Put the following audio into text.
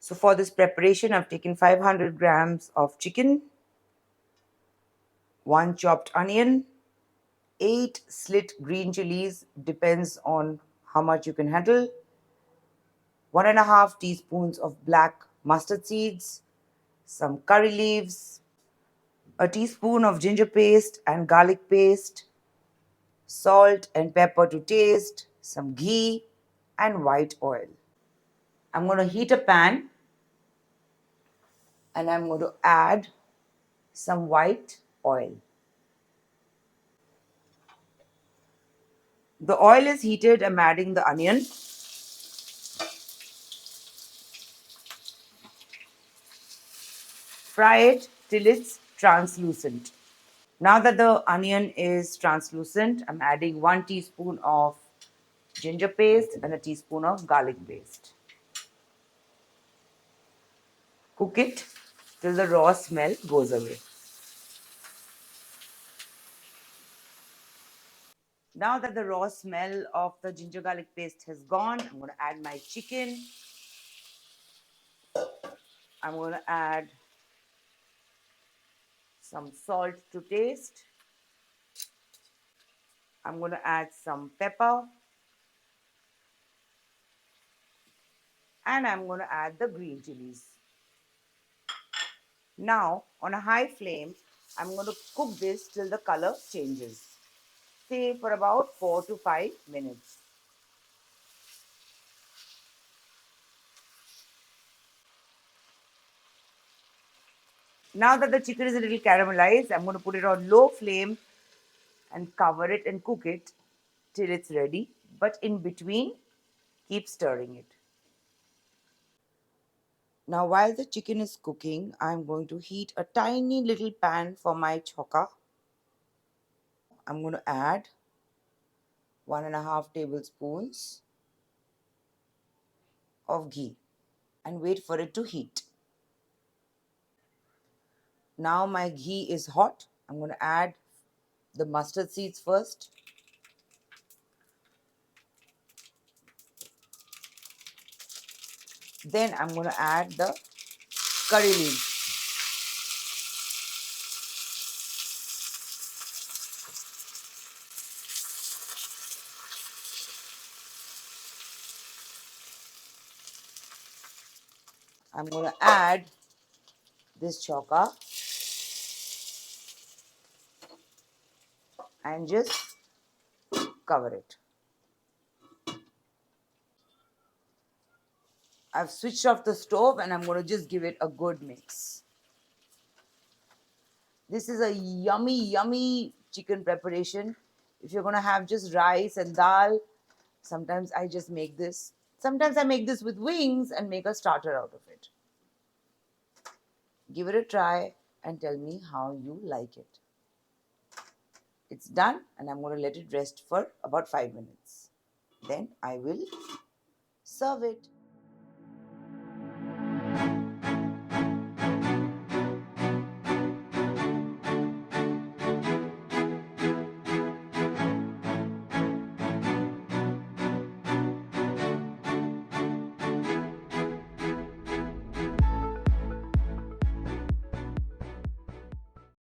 So for this preparation, I've taken 500 grams of chicken, 1 chopped onion, 8 slit green chilies, depends on how much you can handle, 1.5 teaspoons of black mustard seeds, some curry leaves, a teaspoon of ginger paste and garlic paste, salt and pepper to taste, some ghee and white oil. I'm going to heat a pan and I'm going to add some white oil. The oil is heated. I'm adding the onion. Fry it till it's translucent. Now that the onion is translucent, I'm adding 1 teaspoon of ginger paste and a teaspoon of garlic paste. Cook it till the raw smell goes away. Now that the raw smell of the ginger garlic paste has gone, I'm going to add my chicken. I'm going to add some salt to taste. I'm going to add some pepper. And I'm going to add the green chilies. Now, on a high flame, I'm going to cook this till the color changes. Say for about 4 to 5 minutes. Now that the chicken is a little caramelized, I'm going to put it on low flame and cover it and cook it till it's ready. But in between, keep stirring it. Now while the chicken is cooking, I'm going to heat a tiny little pan for my chokka. I'm going to add 1.5 tablespoons of ghee and wait for it to heat. Now my ghee is hot. I'm going to add the mustard seeds first. Then I'm going to add the curry leaves. I'm going to add this chokka and just cover it. I've switched off the stove and I'm going to just give it a good mix. This is a yummy, yummy chicken preparation. If you're going to have just rice and dal, sometimes I just make this. Sometimes I make this with wings and make a starter out of it. Give it a try and tell me how you like it. It's done and I'm going to let it rest for about 5 minutes. Then I will serve it.